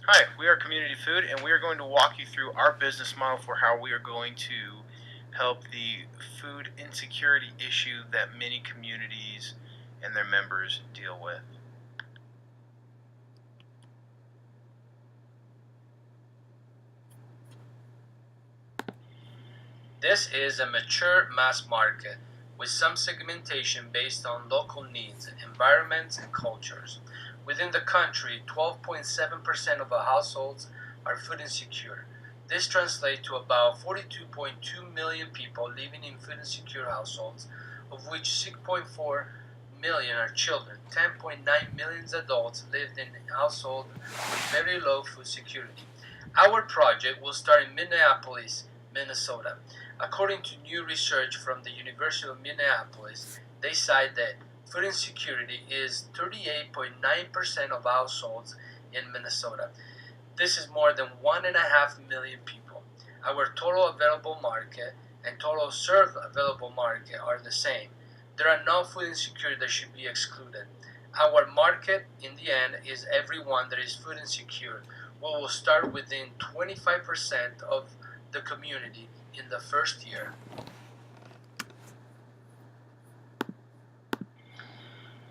Hi, we are Community Food, and we are going to walk you through our business model for how we are going to help the food insecurity issue that many communities and their members deal with. This is a mature mass market with some segmentation based on local needs, environments, and cultures. Within the country, 12.7% of the households are food insecure. This translates to about 42.2 million people living in food insecure households, of which 6.4 million are children. 10.9 million adults lived in households with very low food security. Our project will start in Minneapolis, Minnesota. According to new research from the University of Minneapolis, they cite that food insecurity is 38.9% of households in Minnesota. This is more than 1.5 million people. Our total available market and total served available market are the same. There are no food insecurity that should be excluded. Our market, in the end, is everyone that is food insecure. We will start within 25% of the community in the first year.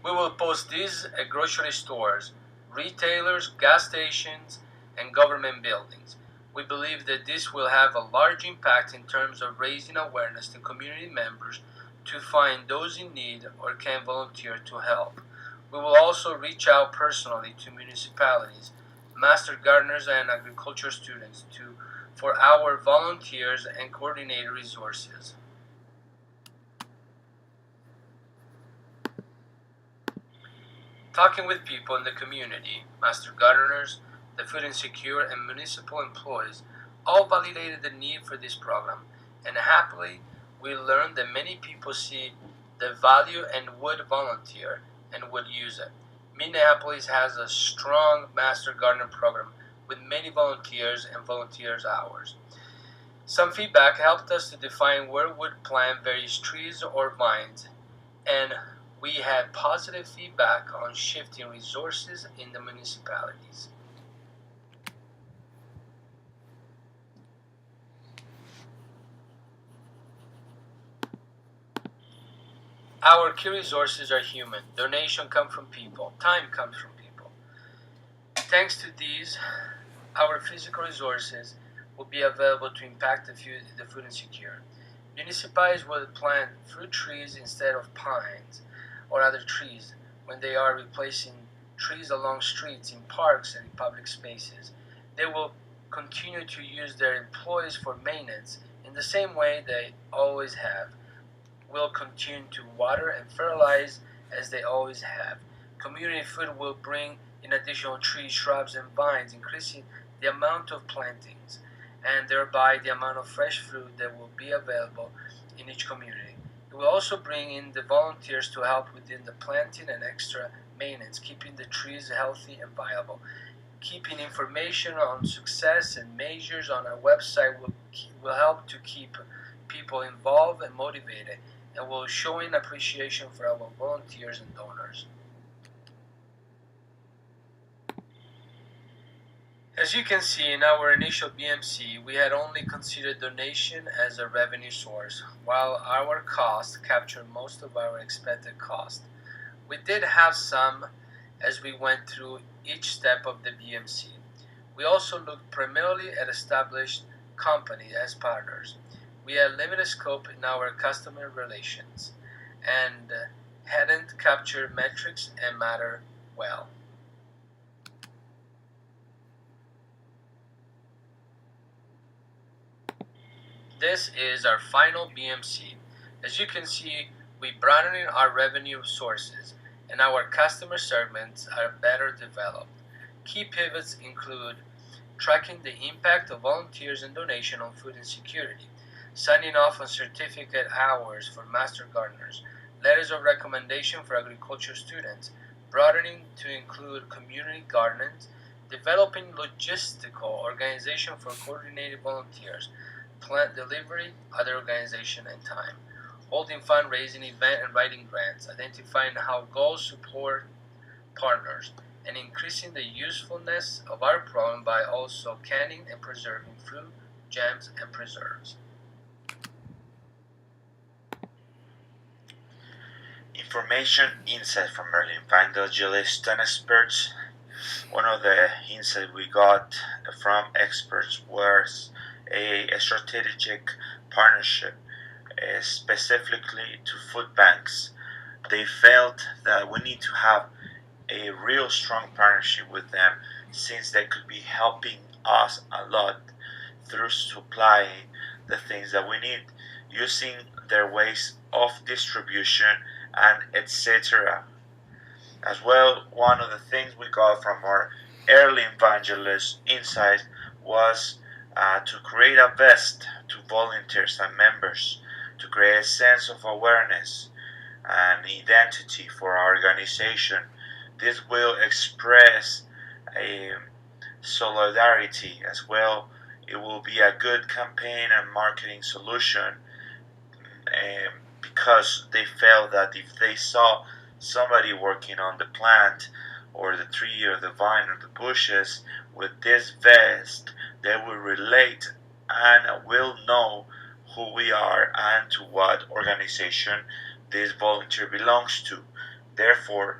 We will post these at grocery stores, retailers, gas stations, and government buildings. We believe that this will have a large impact in terms of raising awareness to community members to find those in need or can volunteer to help. We will also reach out personally to municipalities, master gardeners, and agriculture students for our volunteers and coordinate resources. Talking with people in the community, master gardeners, the food insecure, and municipal employees all validated the need for this program, and happily, we learned that many people see the value and would volunteer and would use it. Minneapolis has a strong master gardener program with many volunteers and volunteers hours. Some feedback helped us to define where we would plant various trees or vines, and we had positive feedback on shifting resources in the municipalities. Our key resources are human. Donation comes from people. Time comes from people. Thanks to these, our physical resources will be available to impact the food insecure. Municipalities will plant fruit trees instead of pines or other trees when they are replacing trees along streets, in parks, and in public spaces. They will continue to use their employees for maintenance in the same way they always have. Will continue to water and fertilize as they always have. Community food will bring in additional trees, shrubs, and vines, increasing the amount of plantings and thereby the amount of fresh fruit that will be available in each community. It will also bring in the volunteers to help within the planting and extra maintenance, keeping the trees healthy and viable. Keeping information on success and measures on our website will help to keep people involved and motivated, and will showing appreciation for our volunteers and donors. As you can see in our initial BMC, we had only considered donation as a revenue source, while our cost captured most of our expected cost. We did have some as we went through each step of the BMC. We also looked primarily at established companies as partners. We had limited scope in our customer relations and hadn't captured metrics and matter well. This is our final BMC. As you can see, we broadened our revenue sources and our customer segments are better developed. Key pivots include tracking the impact of volunteers and donation on food insecurity, signing off on certificate hours for master gardeners, letters of recommendation for agriculture students, broadening to include community gardens, developing logistical organization for coordinated volunteers, plant delivery, other organization, and time. Holding fundraising event and writing grants, identifying how goals support partners, and increasing the usefulness of our problem by also canning and preserving fruit, jams, and preserves. Information insight from early evangelists and experts. One of the insights we got from experts was a strategic partnership, specifically to food banks. They felt that we need to have a real strong partnership with them since they could be helping us a lot through supplying the things that we need, using their ways of distribution and etc. As well, one of the things we got from our early evangelist insight was to create a vest to volunteers and members to create a sense of awareness and identity for our organization. This will express a solidarity as well. It will be a good campaign and marketing solution, because they felt that if they saw somebody working on the plant or the tree or the vine or the bushes with this vest, they will relate and will know who we are and to what organization this volunteer belongs to. Therefore,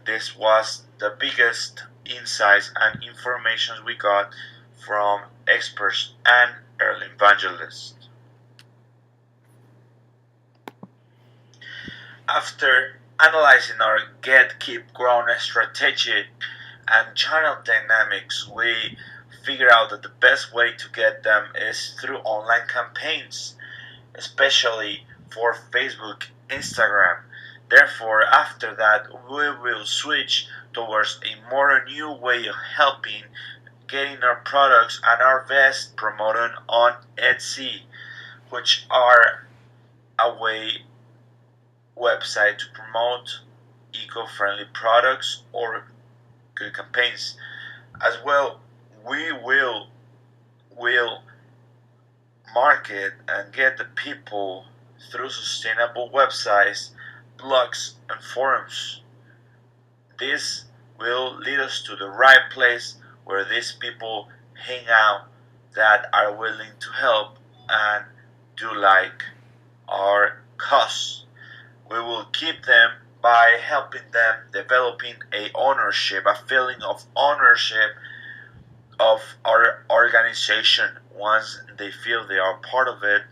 this was the biggest insights and information we got from experts and early evangelists. After analyzing our get, keep, grown strategy and channel dynamics, we figure out that the best way to get them is through online campaigns, especially for Facebook, Instagram. Therefore, after that, we will switch towards a more new way of helping getting our products and our vest promoted on Etsy, which are a way website to promote eco-friendly products or good campaigns. As well, we will market and get the people through sustainable websites, blogs, and forums. This will lead us to the right place where these people hang out that are willing to help and do like our cause. We will keep them by helping them developing a ownership, a feeling of ownership of our organization. Once they feel they are part of it,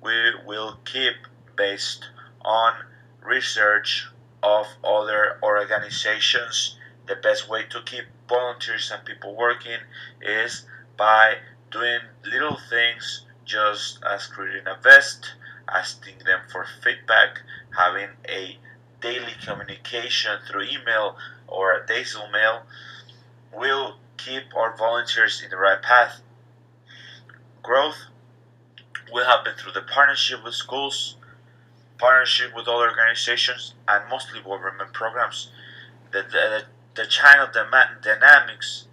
we will keep based on research of other organizations. The best way to keep volunteers and people working is by doing little things, just as creating a vest, asking them for feedback, having a daily communication through email or a daily mail will keep our volunteers in the right path. Growth will happen through the partnership with schools, partnership with other organizations, and mostly government programs. The channel dynamics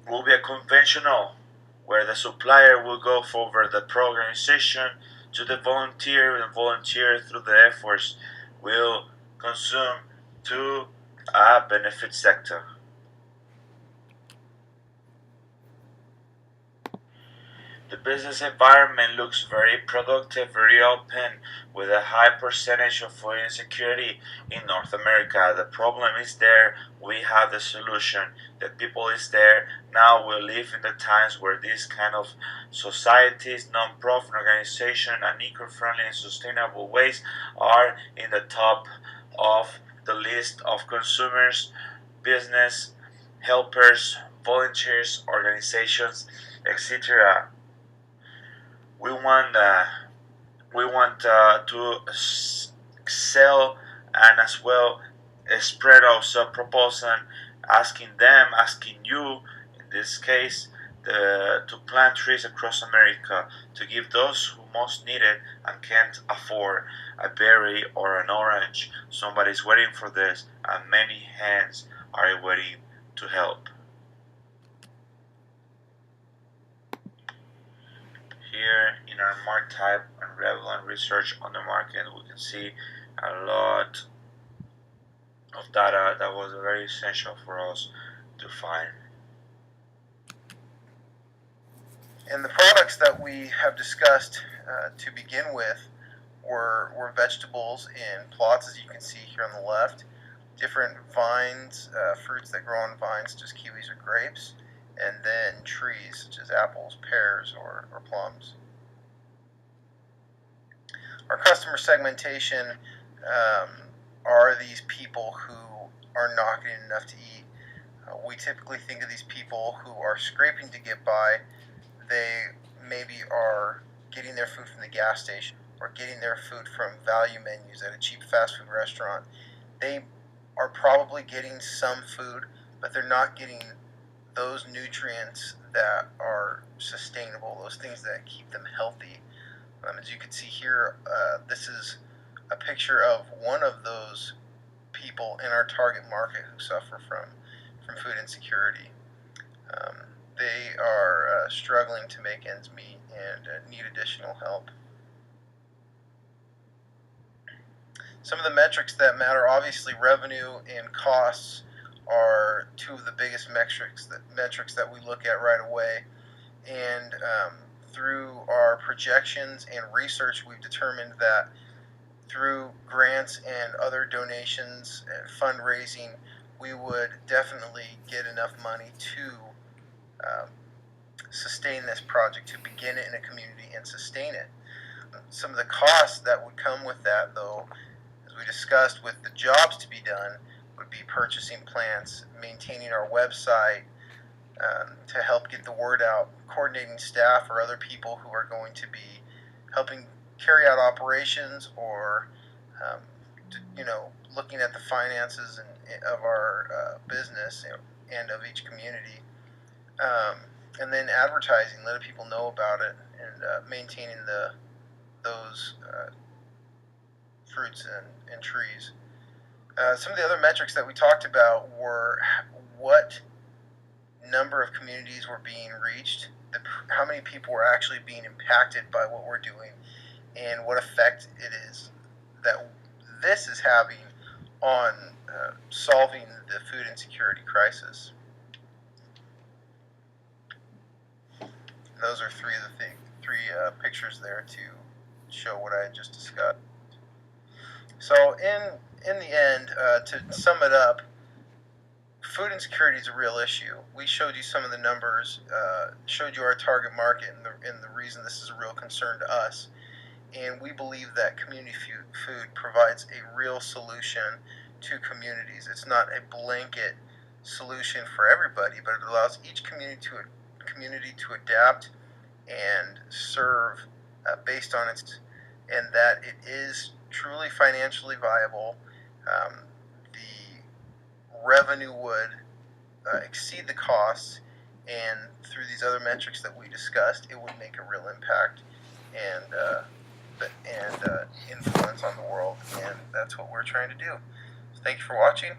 will be a conventional where the supplier will go over the pro organization to the volunteer, and volunteer through the efforts will consume to a benefit sector. The business environment looks very productive, very open, with a high percentage of food insecurity in North America. The problem is there, we have the solution. The people is there. Now we live in the times where these kind of societies, non-profit organizations, and eco-friendly and sustainable ways are in the top of the list of consumers, business, helpers, volunteers, organizations, etc. We want to sell and as well spread our proposal, asking you in this case, to plant trees across America to give those who most need it and can't afford a berry or an orange. Somebody's waiting for this, and many hands are waiting to help. Here in our market type and relevant research on the market, we can see a lot of data that was very essential for us to find. And the products that we have discussed to begin with were vegetables in plots, as you can see here on the left, different vines, fruits that grow on vines, such as kiwis or grapes, and then trees, such as apples, pears, or plums. Our customer segmentation are these people who are not getting enough to eat. We typically think of these people who are scraping to get by. They maybe are getting their food from the gas station or getting their food from value menus at a cheap fast food restaurant. They are probably getting some food, but they're not getting those nutrients that are sustainable, those things that keep them healthy. As you can see here, this is a picture of one of those people in our target market who suffer from food insecurity. They are struggling to make ends meet and need additional help. Some of the metrics that matter, obviously revenue and costs are two of the biggest metrics that we look at right away. And through our projections and research, we've determined that through grants and other donations and fundraising, we would definitely get enough money to sustain this project, to begin it in a community and sustain it. Some of the costs that would come with that, though, as we discussed, with the jobs to be done, would be purchasing plants, maintaining our website to help get the word out, coordinating staff or other people who are going to be helping carry out operations, or looking at the finances of our business and of each community. And then advertising, letting people know about it, and maintaining those fruits and trees. Some of the other metrics that we talked about were what number of communities were being reached, how many people were actually being impacted by what we're doing, and what effect it is that this is having on solving the food insecurity crisis. Those are three pictures there to show what I had just discussed. So in the end, to sum it up, food insecurity is a real issue. We showed you some of the numbers, showed you our target market, and the reason this is a real concern to us. And we believe that community food provides a real solution to communities. It's not a blanket solution for everybody, but it allows each community to adapt and serve based on its, and that it is truly financially viable. The revenue would exceed the costs, and through these other metrics that we discussed, it would make a real impact and influence on the world, and that's what we're trying to do. So thank you for watching.